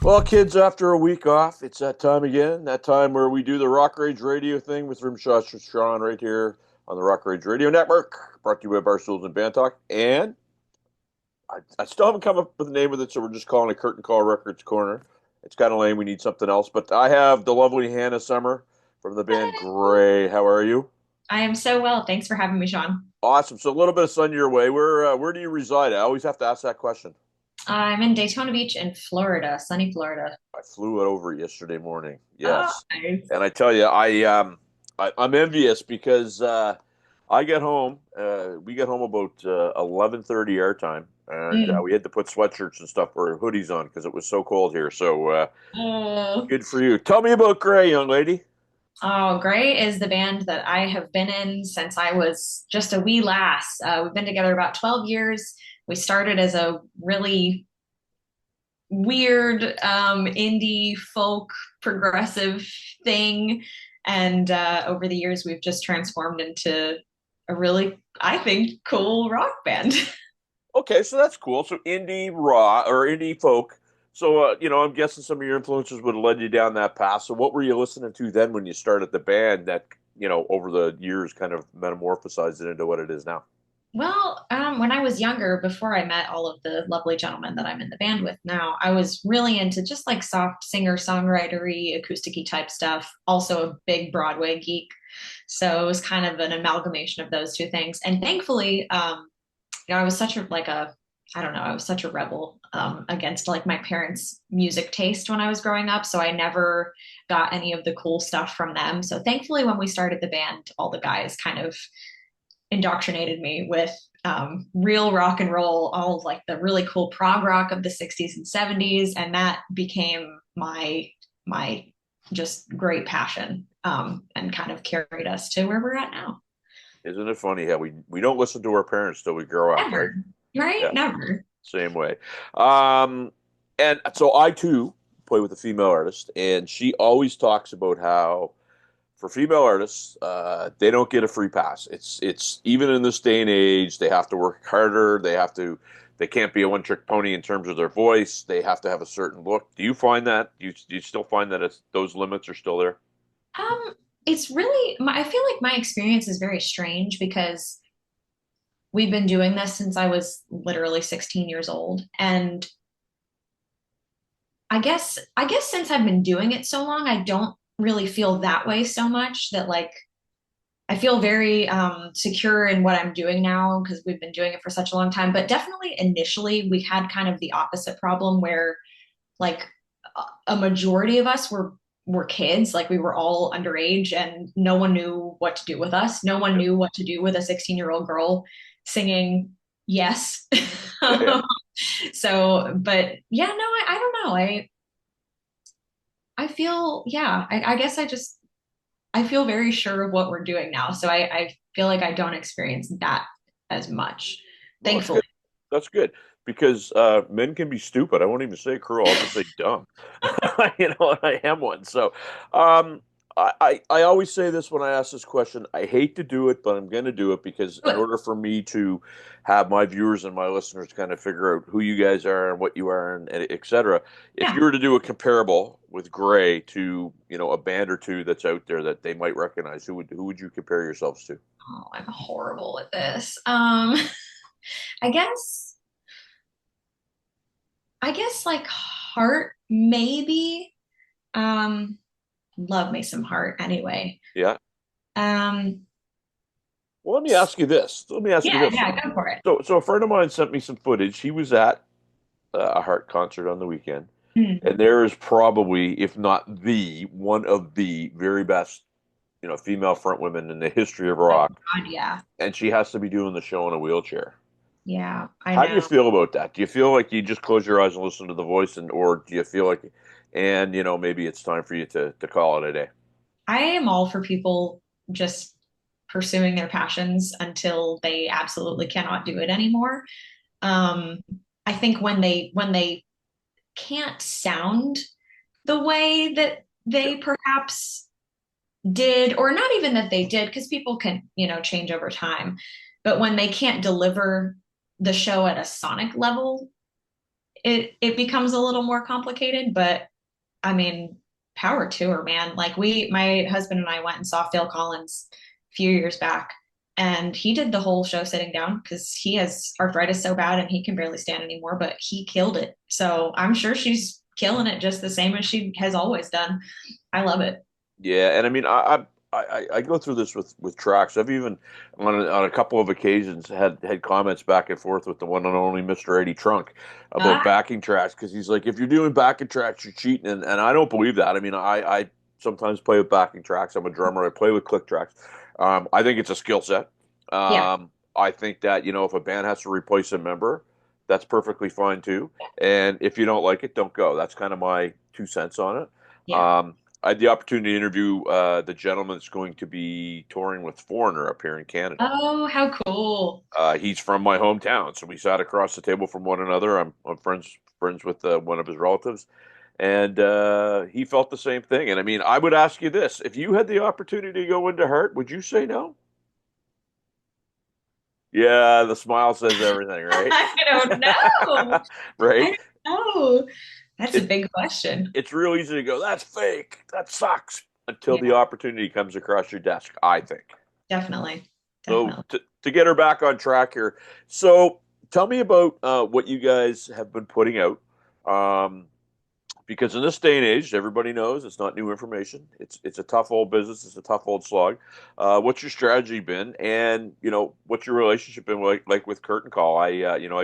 Well, kids, after a week off, it's that time again. That time where we do the Rock Rage Radio thing with Rimshot Sean right here on the Rock Rage Radio Network, brought to you by Barstools and Bandtalk. And I still haven't come up with a name of it, so we're just calling it Curtain Call Records Corner. It's kind of lame. We need something else. But I have the lovely Hannah Summer from the band Grey. How are you? I am so well. Thanks for having me, Sean. Awesome. So a little bit of sun your way. Where do you reside? I always have to ask that question. I'm in Daytona Beach in Florida, sunny Florida. I flew it over yesterday morning. Oh, Yes, nice. and I tell you, I'm envious because I get home. We get home about 11:30 our time, and Mm. we had to put sweatshirts and stuff or hoodies on because it was so cold here. So Oh, good for you. Tell me about Gray, young lady. oh, Grey is the band that I have been in since I was just a wee lass. We've been together about 12 years. We started as a really weird indie folk progressive thing. And over the years, we've just transformed into a really, I think, cool rock band. Okay, so that's cool. So indie rock or indie folk. So I'm guessing some of your influences would have led you down that path. So what were you listening to then when you started the band that over the years kind of metamorphosized it into what it is now? Well, when I was younger, before I met all of the lovely gentlemen that I'm in the band with now, I was really into just like soft singer-songwritery, acoustic-y type stuff. Also a big Broadway geek. So it was kind of an amalgamation of those two things. And thankfully, I was such a like a I don't know, I was such a rebel against like my parents' music taste when I was growing up. So I never got any of the cool stuff from them. So thankfully, when we started the band, all the guys kind of indoctrinated me with real rock and roll, all of like the really cool prog rock of the 60s and 70s. And that became my just great passion and kind of carried us to where we're at now. Isn't it funny how we don't listen to our parents till we grow up, right? Never, right? Yeah, Never. same way. Um, and so I too play with a female artist, and she always talks about how for female artists, they don't get a free pass. It's even in this day and age, they have to work harder. They can't be a one trick pony in terms of their voice. They have to have a certain look. Do you find that? Do you still find that those limits are still there? Um, it's really, I feel like my experience is very strange because we've been doing this since I was literally 16 years old. And I guess since I've been doing it so long, I don't really feel that way so much that like I feel very secure in what I'm doing now because we've been doing it for such a long time. But definitely initially we had kind of the opposite problem where like a majority of us were kids, like we were all underage and no one knew what to do with us. No one Yeah, knew what to do with a 16-year-old girl singing yes. yeah, yeah. So, but yeah, no, I don't know. I feel, yeah, I guess I feel very sure of what we're doing now. So I feel like I don't experience that as much, No, that's thankfully. good. That's good because men can be stupid. I won't even say cruel. I'll just say dumb. And I am one. So, um, I always say this when I ask this question. I hate to do it, but I'm going to do it because in order for me to have my viewers and my listeners kind of figure out who you guys are and what you are and et cetera, if Yeah. you were to do a comparable with Gray to, a band or two that's out there that they might recognize, who would you compare yourselves to? Oh, I'm horrible at this. I guess I guess like Heart maybe. Um, love me some Heart anyway. Yeah. Um, Well, let me ask you this. Let me ask you yeah, this. yeah, go for it. So a friend of mine sent me some footage. He was at a Heart concert on the weekend, Mm. and there is probably, if not the one of the very best, female front women in the history of Oh rock, God, yeah. and she has to be doing the show in a wheelchair. Yeah, I How do you know. feel about that? Do you feel like you just close your eyes and listen to the voice, or do you feel like, and maybe it's time for you to call it a day? I am all for people just pursuing their passions until they absolutely cannot do it anymore. Um, I think when they can't sound the way that Yeah, they perhaps did, or not even that they did, because people can, change over time. But when they can't deliver the show at a sonic level, it becomes a little more complicated, but I mean, power to her, man. Like my husband and I went and saw Phil Collins a few years back, and he did the whole show sitting down because he has arthritis so bad and he can barely stand anymore, but he killed it. So I'm sure she's killing it just the same as she has always done. I love it. Yeah, and I mean, I go through this with tracks. I've even on a couple of occasions had comments back and forth with the one and only Mr. Eddie Trunk about Ah, backing tracks because he's like, if you're doing backing tracks, you're cheating, and I don't believe that. I mean, I sometimes play with backing tracks. I'm a drummer. I play with click tracks. I think it's a skill set. yeah, I think that if a band has to replace a member, that's perfectly fine too. And if you don't like it, don't go. That's kind of my 2 cents on it. yeah. I had the opportunity to interview the gentleman that's going to be touring with Foreigner up here in Canada. Oh, how cool. He's from my hometown, so we sat across the table from one another. I'm friends with one of his relatives, and he felt the same thing. And I mean, I would ask you this: if you had the opportunity to go into Heart, would you say no? Yeah, the smile says everything, right? I don't know. Right? I don't know. That's a It, big question. it's real easy to go, that's fake, that sucks, until the Yeah, opportunity comes across your desk, I think. definitely. So Definitely. to get her back on track here, so tell me about what you guys have been putting out, um, because in this day and age, everybody knows it's not new information. It's a tough old business. It's a tough old slog. What's your strategy been, and what's your relationship been like with Curtain Call? I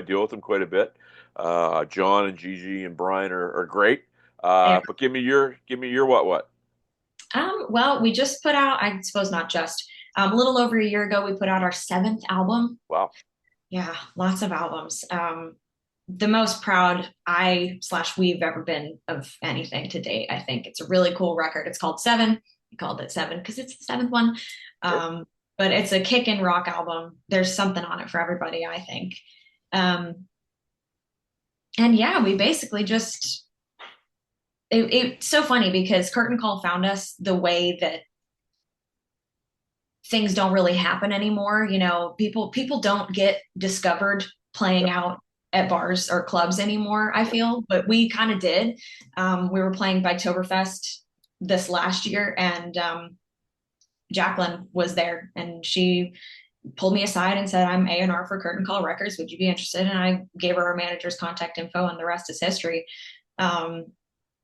deal with them quite a bit. John and Gigi and Brian are great. Yeah. But give me your what. Well, we just put out, I suppose not just, a little over a year ago, we put out our seventh album. Wow. Yeah, lots of albums. The most proud I slash we've ever been of anything to date. I think it's a really cool record. It's called Seven. We called it Seven because it's the seventh one. Sure. But it's a kick and rock album. There's something on it for everybody, I think. Um, and yeah, we basically just it's so funny because Curtain Call found us the way that things don't really happen anymore. People don't get discovered Yeah. playing out at bars or clubs anymore, I feel, but we kind of did. We were playing Biketoberfest this last year, and Jacqueline was there, and she pulled me aside and said, I'm A&R for Curtain Call Records. Would you be interested? And I gave her our manager's contact info, and the rest is history. Um,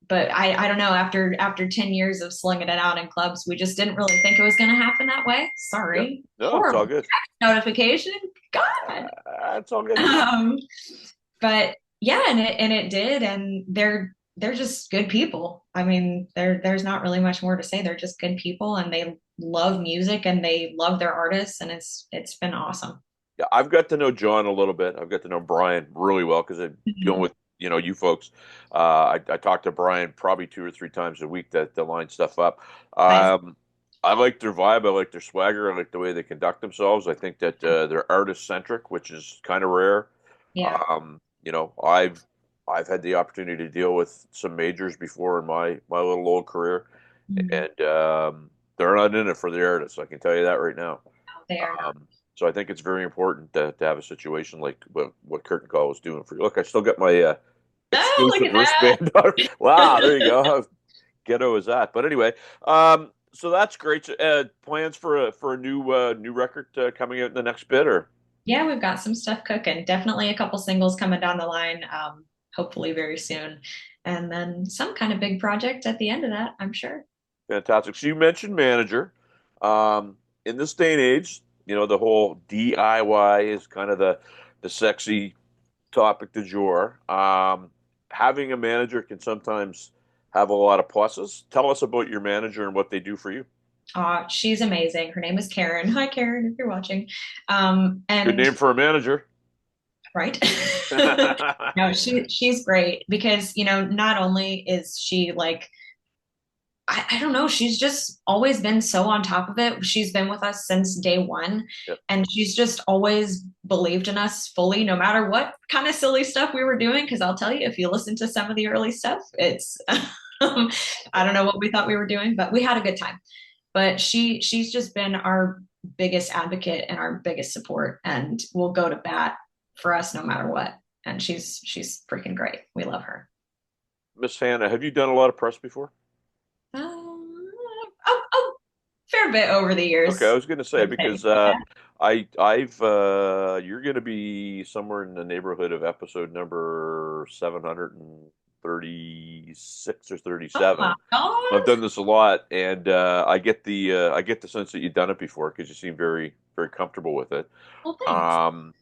but I don't know, after 10 years of slinging it out in clubs, we just didn't really think it was going to happen that way. Yeah. Sorry. No, it's all Horrible good. notification. God. It's all good. Um, but yeah, and it did, and they're just good people. I mean, there's not really much more to say. They're just good people, and they love music, and they love their artists, and it's been awesome. Yeah, I've got to know John a little bit. I've got to know Brian really well because I'm dealing Mhm. with you folks. I talk to Brian probably 2 or 3 times a week to line stuff up. Nice. I like their vibe. I like their swagger. I like the way they conduct themselves. I think that they're artist centric, which is kind of rare. Yeah. I've had the opportunity to deal with some majors before in my little old career, Mhm. and they're not in it for the artists. I can tell you that right now. They are not. So I think it's very important to have a situation like what Curtain Call was doing for you. Look, I still got my Oh, look exclusive at that. wristband on. Wow, there you go. How ghetto is that? But anyway, so that's great. So, plans for a new record coming out in the next bit, or Yeah, we've got some stuff cooking. Definitely a couple singles coming down the line, hopefully very soon. And then some kind of big project at the end of that, I'm sure. fantastic. So you mentioned manager. In this day and age, the whole DIY is kind of the sexy topic du jour. Having a manager can sometimes have a lot of pluses. Tell us about your manager and what they do for you. She's amazing. Her name is Karen. Hi, Karen, if you're watching. Good And name for a manager. right. No, she's great because, not only is she like I don't know. She's just always been so on top of it. She's been with us since day one, Yep. and she's just always believed in us fully, no matter what kind of silly stuff we were doing. Because I'll tell you, if you listen to some of the early stuff, it's I don't know what we thought we were doing, but we had a good time. But she's just been our biggest advocate and our biggest support, and will go to bat for us no matter what. and she's freaking great. We love her. Miss Hannah, have you done a lot of press before? A fair bit over the Okay, I years, was going to I say would say. because I've you're going to be somewhere in the neighborhood of episode number 736 or Oh my 37. I've God. done this a lot, and I get the sense that you've done it before because you seem very comfortable with it. Well, thanks. Um,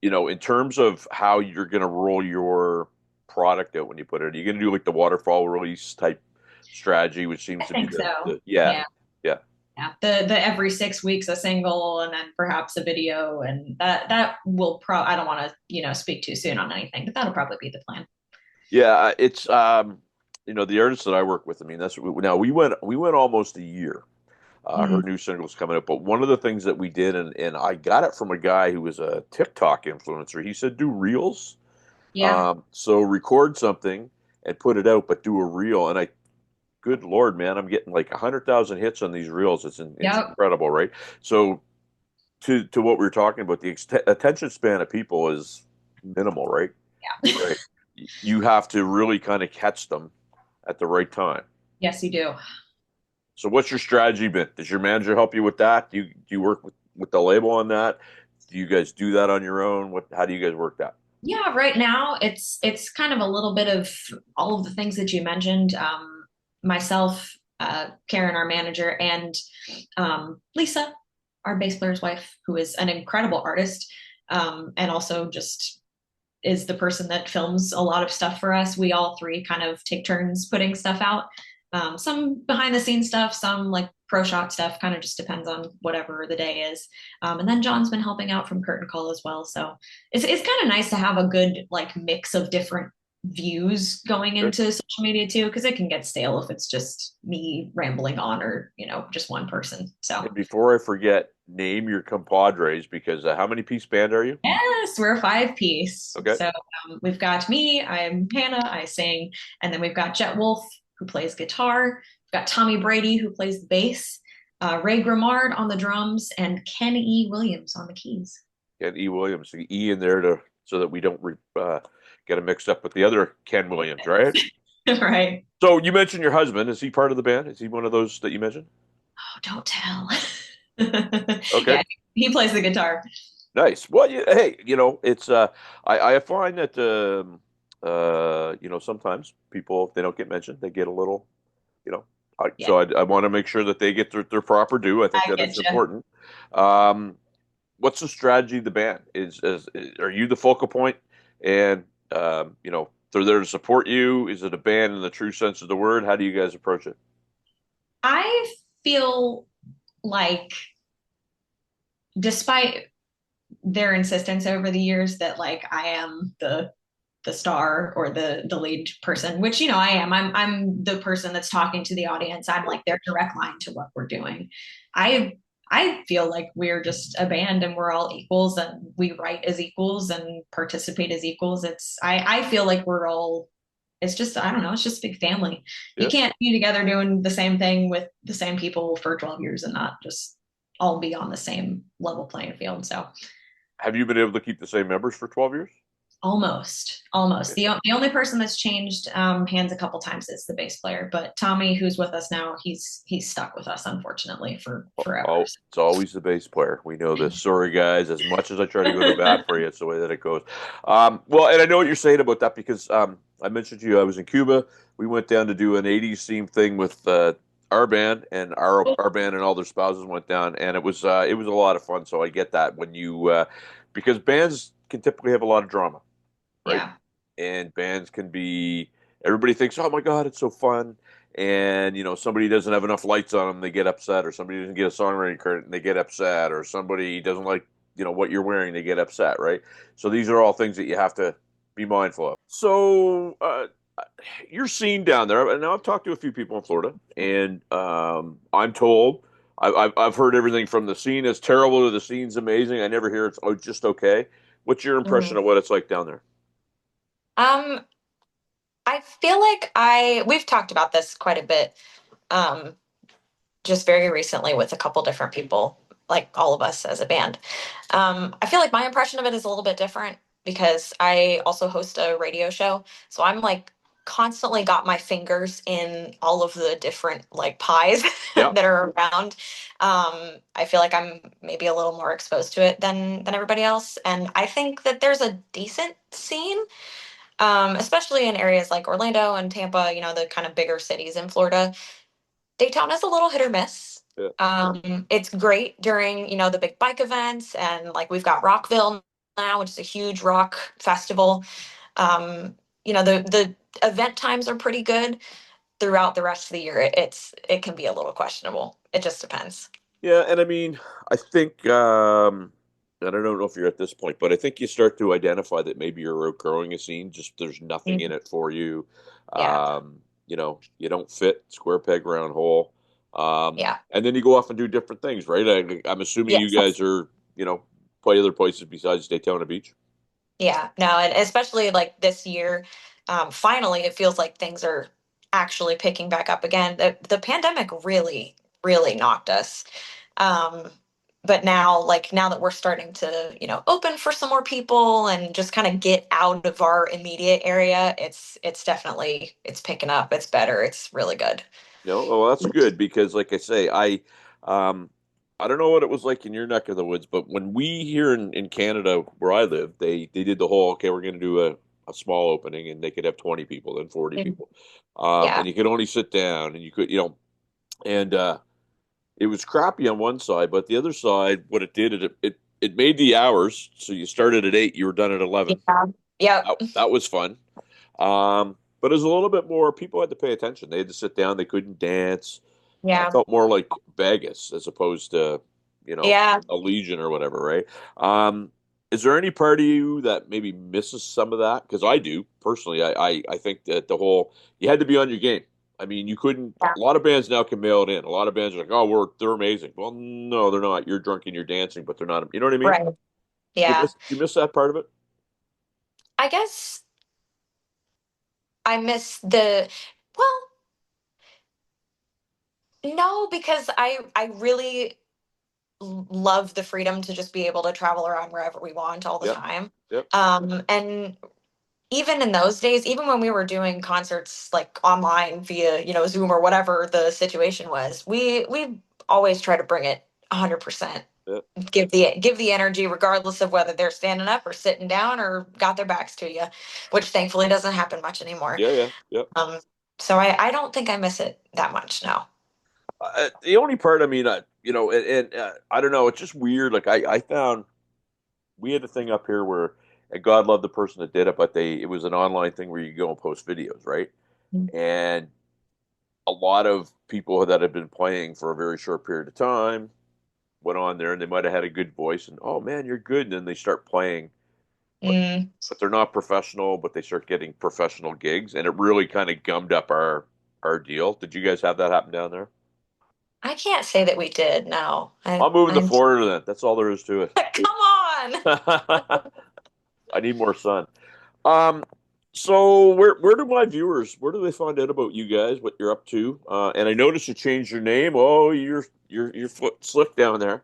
in terms of how you're going to roll your product out when you put it, are you going to do like the waterfall release type strategy, which I seems to be think so. yeah, Yeah. yeah. Yeah. The every 6 weeks a single and then perhaps a video, and that will I don't want to, speak too soon on anything, but that'll probably be the plan. Yeah, it's the artists that I work with. I mean, now we went almost a year. Her Mhm. new single's coming up, but one of the things that we did, and I got it from a guy who was a TikTok influencer. He said do reels. Yeah. So record something and put it out, but do a reel. And good Lord, man, I'm getting like 100,000 hits on these reels. It's Yep. incredible, right? So to what we were talking about, the attention span of people is minimal, right? Yeah. Right. You have to really kind of catch them at the right time. Yes, you do. So what's your strategy been? Does your manager help you with that? Do you work with the label on that? Do you guys do that on your own? How do you guys work that? Yeah, right now it's kind of a little bit of all of the things that you mentioned. Myself, Karen, our manager, and Lisa, our bass player's wife, who is an incredible artist, and also just is the person that films a lot of stuff for us. We all three kind of take turns putting stuff out. Some behind the scenes stuff, some like pro shot stuff, kind of just depends on whatever the day is. And then John's been helping out from Curtain Call as well. So it's kind of nice to have a good like mix of different views going Sure. into social media too, because it can get stale if it's just me rambling on or, just one person. So And before I forget, name your compadres because how many piece band are you? yes, we're a five-piece. Okay. So we've got me, I'm Hannah, I sing, and then we've got Jet Wolf, who plays guitar. We've got Tommy Brady, who plays the bass, Ray Grimard on the drums, and Ken E. Williams on the keys. And E. Williams, the E in there to so that we don't get them mixed up with the other Ken Williams, right? Right. So you mentioned your husband. Is he part of the band? Is he one of those that you mentioned? Oh, don't tell. Okay. Yeah, he plays the guitar. Nice. Well, hey, it's I find that sometimes people if they don't get mentioned, they get a little, you know, Yeah, so I want to make sure that they get their proper due. I think I that get is you. important. Um, what's the strategy of the band? Are you the focal point, and they're there to support you? Is it a band in the true sense of the word? How do you guys approach it? I feel like despite their insistence over the years that like I am the star or the lead person, which I am. I'm the person that's talking to the audience. I'm like their direct line to what we're doing. I I feel like we're just a band and we're all equals and we write as equals and participate as equals. I feel like we're all it's just I don't know, it's just a big family. You Yeah. can't be together doing the same thing with the same people for 12 years and not just all be on the same level playing field. So Have you been able to keep the same members for 12 years? almost. The only person that's changed hands a couple times is the bass player, but Tommy, who's with us now, he's stuck with us unfortunately for forever. Oh, it's always the bass player. We know this. Sorry, guys. As much as I try to go to bat for you, it's the way that it goes. Well, and I know what you're saying about that because I mentioned to you I was in Cuba. We went down to do an '80s theme thing with our band, and our band and all their spouses went down, and it was a lot of fun. So I get that when you because bands can typically have a lot of drama, right? Yeah, And bands can be everybody thinks, oh my God, it's so fun. And somebody doesn't have enough lights on them, they get upset, or somebody doesn't get a songwriting credit and they get upset, or somebody doesn't like what you're wearing, they get upset, right? So these are all things that you have to be mindful of. So you're seen down there, and now I've talked to a few people in Florida, and I'm told I've heard everything from the scene is terrible to the scene's amazing. I never hear it's just okay. What's your impression Mhm. of what it's like down there? Um, I feel like we've talked about this quite a bit, um, just very recently with a couple different people, like all of us as a band. I feel like my impression of it is a little bit different. because I also host a radio show. So I'm like constantly got my fingers in all of the different like pies Yeah. that are around. I feel like I'm maybe a little more exposed to it than everybody else. And I think that there's a decent scene, especially in areas like Orlando and Tampa, the kind of bigger cities in Florida. Daytona's a little hit or miss. Yeah. It's great during, the big bike events, and like we've got Rockville now, which is a huge rock festival. Um, the event times are pretty good. Throughout the rest of the year, it can be a little questionable. It just depends. Yeah, and I mean, I think I don't know if you're at this point, but I think you start to identify that maybe you're outgrowing a scene. Just there's nothing in Mhm. it for you. Yeah, You don't fit square peg round hole. yeah, And then you go off and do different things, right? I'm assuming you yes, guys are, play other places besides Daytona Beach. yeah. No, and especially like this year, finally, it feels like things are actually picking back up again. The pandemic really, really knocked us. Um, but now that we're starting to, open for some more people and just kind of get out of our immediate area, it's definitely it's picking up. It's better. It's really good. No, well, that's good because, like I say, um, I don't know what it was like in your neck of the woods, but when we here in Canada, where I live, they did the whole, okay, we're going to do a small opening, and they could have 20 people, then 40 Mhm. people, Yeah. and you could only sit down, and you could, and it was crappy on one side, but the other side, what it did, it made the hours, so you started at 8, you were done at 11. Yeah. Yep. That was fun. But it was a little bit more. People had to pay attention. They had to sit down. They couldn't dance. Yeah. Felt more like Vegas as opposed to, you know, Yeah. a Legion or whatever, right? Is there any part of you that maybe misses some of that? Because I do personally. I think that you had to be on your game. I mean, you couldn't. Yeah. A lot of bands now can mail it in. A lot of bands are like, oh, they're amazing. Well, no, they're not. You're drunk and you're dancing, but they're not. You know what I mean? Right. Yeah. You miss that part of it? I guess I miss well, no, because I really love the freedom to just be able to travel around wherever we want all the Yep. time. Yep. And even in those days, even when we were doing concerts like online via, Zoom or whatever the situation was, we always try to bring it 100%. Yep. Give the energy regardless of whether they're standing up or sitting down or got their backs to you, which thankfully doesn't happen much anymore. Yeah. Yeah. Yep. So I don't think I miss it that much now. The only part, I mean, I don't know, it's just weird. Like I found we had a thing up here where, and God love the person that did it, but it was an online thing where you go and post videos, right? And a lot of people that had been playing for a very short period of time went on there and they might have had a good voice and, oh man, you're good. And then they start playing, but, Mm, but they're not professional, but they start getting professional gigs. And it really kind of gummed up our deal. Did you guys have that happen down there? I can't say that we did. No, I'm moving to I'm Florida then. That's all there is to it. come on. I need more sun. Um, so where do my viewers where do they find out about you guys, what you're up to? And I noticed you changed your name. Oh, your foot slick down there.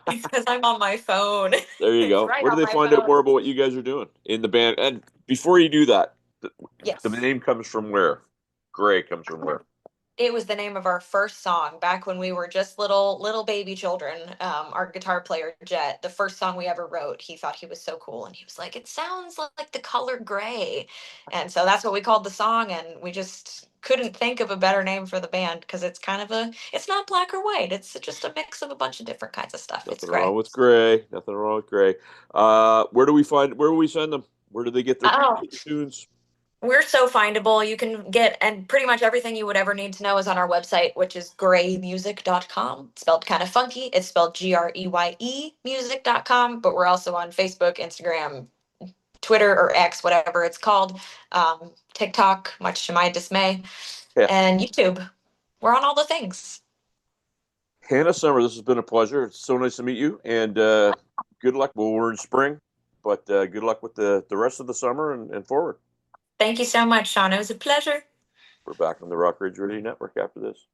Because I'm on my phone. There you It's go. right Where do on they my find out phone. more about what you guys are doing in the band? And before you do that, the Yes. name comes from where? Gray comes from where? It was the name of our first song back when we were just little baby children. Our guitar player Jet, the first song we ever wrote, he thought he was so cool, and he was like, "It sounds like the color gray," and so that's what we called the song. And we just couldn't think of a better name for the band because it's not black or white. It's just a mix of a bunch of different kinds of stuff. It's Nothing gray. wrong with Gray. Nothing wrong with Gray. Where do we send them? Where do they get their Oh, tunes? we're so findable. You can get, and pretty much everything you would ever need to know is on our website, which is greymusic.com. Spelled kind of funky. It's spelled GREYE music.com, but we're also on Facebook, Instagram, Twitter, or X, whatever it's called, TikTok, much to my dismay, Yeah. and YouTube. We're on all the things. Hannah Summer, this has been a pleasure. It's so nice to meet you, and good luck. Well, we're in spring, but good luck with the rest of the summer and forward. Thank you so much, Sean. It was a pleasure. We're back on the Rock Ridge Radio Network after this.